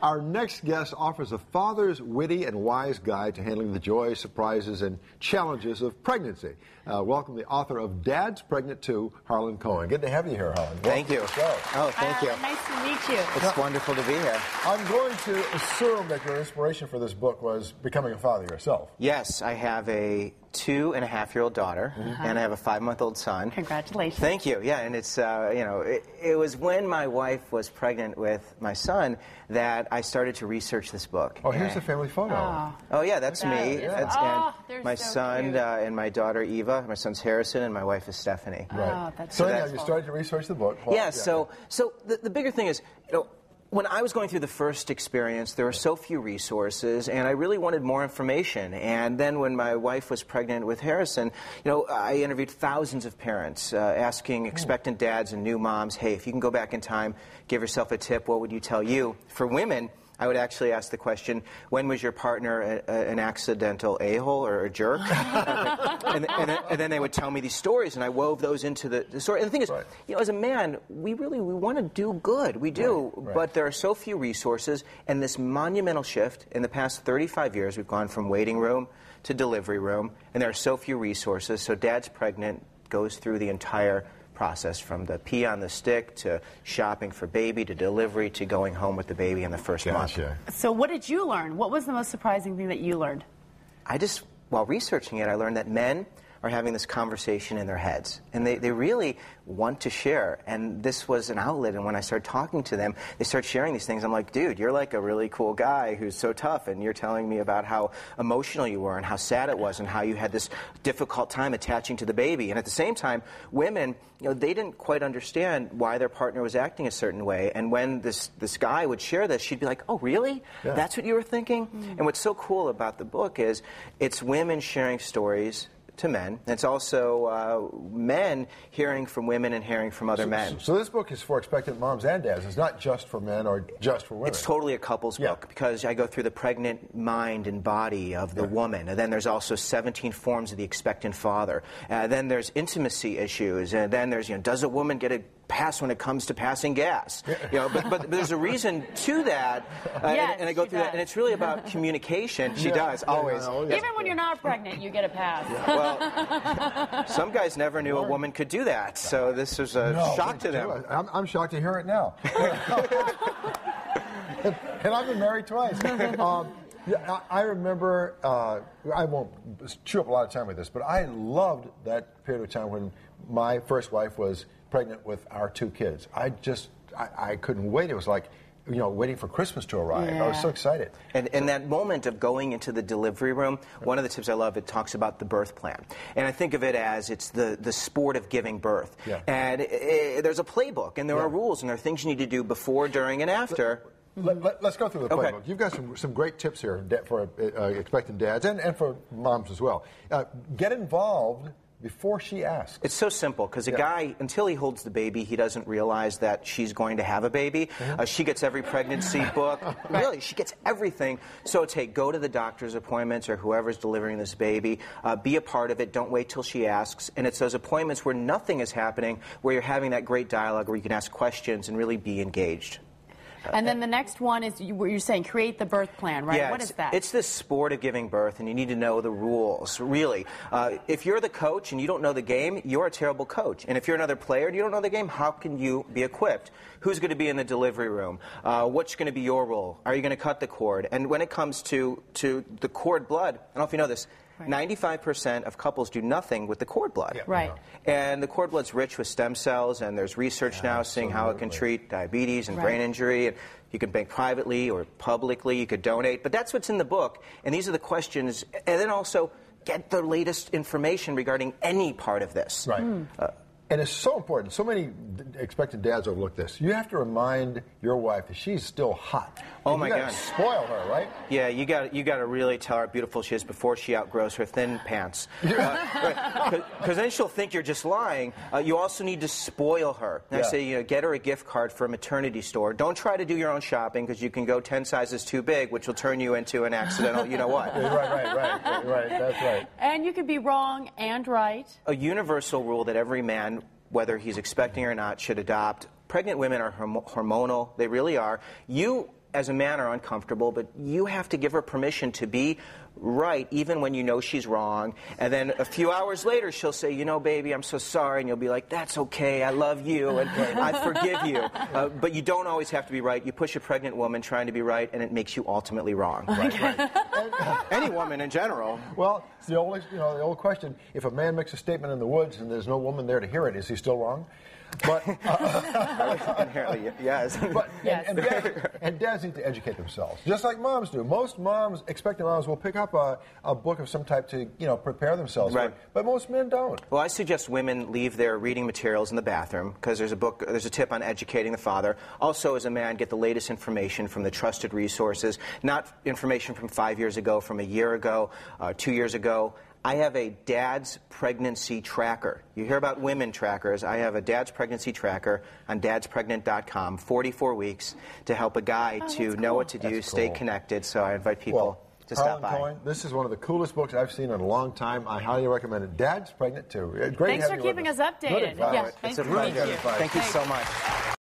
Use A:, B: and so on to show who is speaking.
A: Our next guest offers a father's witty and wise guide to handling the joys, surprises, and challenges of pregnancy. Welcome the author of Dad's Pregnant Too, Harlan Cohen. Good to have you here, Harlan.
B: Thank you. Oh, thank you.
C: Nice to meet you.
B: It's wonderful to be here.
A: I'm going to assume that your inspiration for this book was becoming a father yourself.
B: Yes, I have a 2.5-year-old daughter, and I have a 5-month-old son.
C: Congratulations.
B: Thank you. Yeah, and it's, it was when my wife was pregnant with my son that I started to research this book.
A: Oh, here's a family photo.
B: Oh, yeah, that's me.
C: That's,
B: and my
C: so
B: son
C: cute.
B: And my daughter Eva. My son's Harrison, and my wife is Stephanie.
A: Right.
C: That's
A: so
C: beautiful.
A: anyhow, you started to research the book. Well,
B: Yeah, so the bigger thing is, when I was going through the first experience, there were so few resources, and I really wanted more information. And then when my wife was pregnant with Harrison, I interviewed thousands of parents, asking expectant dads and new moms, hey, if you can go back in time, give yourself a tip, what would you tell you? For women, I would actually ask the question, when was your partner an accidental a-hole or a jerk? and then they would tell me these stories, and I wove those into the story. And the thing is, as a man, we want to do good. We do.
A: Right.
B: But there are so few resources, and this monumental shift in the past 35 years, we've gone from waiting room to delivery room, and there are so few resources. So Dad's Pregnant goes through the entire process, from the pee on the stick to shopping for baby to delivery to going home with the baby in the first month.
C: So what did you learn? What was the most surprising thing that you learned?
B: While researching it, I learned that men are having this conversation in their heads, and they really want to share, and this was an outlet. And when I started talking to them, they start sharing these things. I'm like, dude, you're like a really cool guy who's so tough, and you're telling me about how emotional you were and how sad it was and how you had this difficult time attaching to the baby. And at the same time, women, they didn't quite understand why their partner was acting a certain way, and when this guy would share this, she'd be like, oh, really? Yeah. That's what you were thinking? And what's so cool about the book is it's women sharing stories to men. It's also men hearing from women and hearing from other men.
A: So this book is for expectant moms and dads. It's not just for men or just for women.
B: It's totally a couple's book, because I go through the pregnant mind and body of the woman. And then there's also 17 forms of the expectant father. Then there's intimacy issues. And then there's, does a woman get a pass when it comes to passing gas? But there's a reason to that. And I go through that. And it's really about communication. She does, always.
C: Even when you're not pregnant, you get a pass.
B: Well, some guys never knew a woman could do that, so this was a shock to them.
A: I'm shocked to hear it now. And I've been married twice. I remember, I won't chew up a lot of time with this, but I loved that period of time when my first wife was pregnant with our 2 kids. I couldn't wait. It was like, waiting for Christmas to arrive. I was so excited.
B: And that moment of going into the delivery room, one of the tips I love, it talks about the birth plan. And I think of it as it's the sport of giving birth. And there's a playbook, and there are rules, and there are things you need to do before, during, and after.
A: Let's go through the playbook. You've got some great tips here for expectant dads and for moms as well. Get involved before she asks.
B: It's so simple, because a guy, until he holds the baby, he doesn't realize that she's going to have a baby. She gets every pregnancy book. Really, she gets everything. So it's, hey, go to the doctor's appointments or whoever's delivering this baby. Be a part of it. Don't wait till she asks. And it's those appointments where nothing is happening, where you're having that great dialogue where you can ask questions and really be engaged.
C: And then the next one is, you're saying, create the birth plan, right?
B: Yeah,
C: what is that?
B: It's the sport of giving birth, and you need to know the rules, really. If you're the coach and you don't know the game, you're a terrible coach. And if you're another player and you don't know the game, how can you be equipped? Who's going to be in the delivery room? What's going to be your role? Are you going to cut the cord? And when it comes to the cord blood, I don't know if you know this, 95% of couples do nothing with the cord blood. And the cord blood's rich with stem cells, and there's research now seeing how it can treat diabetes and brain injury. And you can bank privately or publicly. You could donate. But that's what's in the book. And these are the questions. And then also get the latest information regarding any part of this.
A: And it's so important. So many expectant dads overlook this. You have to remind your wife that she's still hot.
B: Oh my God!
A: You got to spoil her, right?
B: Yeah, you got to really tell her how beautiful she is before she outgrows her thin pants. Because then she'll think you're just lying. You also need to spoil her. And I say, get her a gift card for a maternity store. Don't try to do your own shopping, because you can go 10 sizes too big, which will turn you into an accidental. You know what?
A: Right. That's right.
C: And you can be wrong and right.
B: A universal rule that every man, whether he's expecting or not, should adopt. Pregnant women are hormonal. They really are. You as a man, are uncomfortable, but you have to give her permission to be right, even when you know she's wrong. And then a few hours later, she'll say, you know, baby, I'm so sorry. And you'll be like, that's okay. I love you, and I forgive you. But you don't always have to be right. You push a pregnant woman trying to be right, and it makes you ultimately wrong.
A: Right.
B: Any woman in general.
A: Well, it's the old question: if a man makes a statement in the woods and there's no woman there to hear it, is he still wrong? But
B: inherently, yes.
A: But
C: Yes.
A: and dads need to educate themselves, just like moms do. Most moms, expectant moms, will pick up a book of some type to prepare themselves.
B: Right.
A: But most men don't.
B: Well, I suggest women leave their reading materials in the bathroom because there's a tip on educating the father. Also, as a man, get the latest information from the trusted resources, not information from 5 years ago, from a year ago, 2 years ago. I have a dad's pregnancy tracker. You hear about women trackers. I have a dad's pregnancy tracker on dadspregnant.com, 44 weeks, to help a guy to know what to do, stay connected. So I invite people to stop by.
A: Harlan, this is one of the coolest books I've seen in a long time. I highly recommend it. Dad's Pregnant, too. Great
C: Thanks
A: to
C: for
A: have you
C: keeping
A: with
C: us updated.
A: Good advice.
C: Yeah,
A: It's
C: thank
A: really
C: you.
A: good advice.
B: Thank you so much.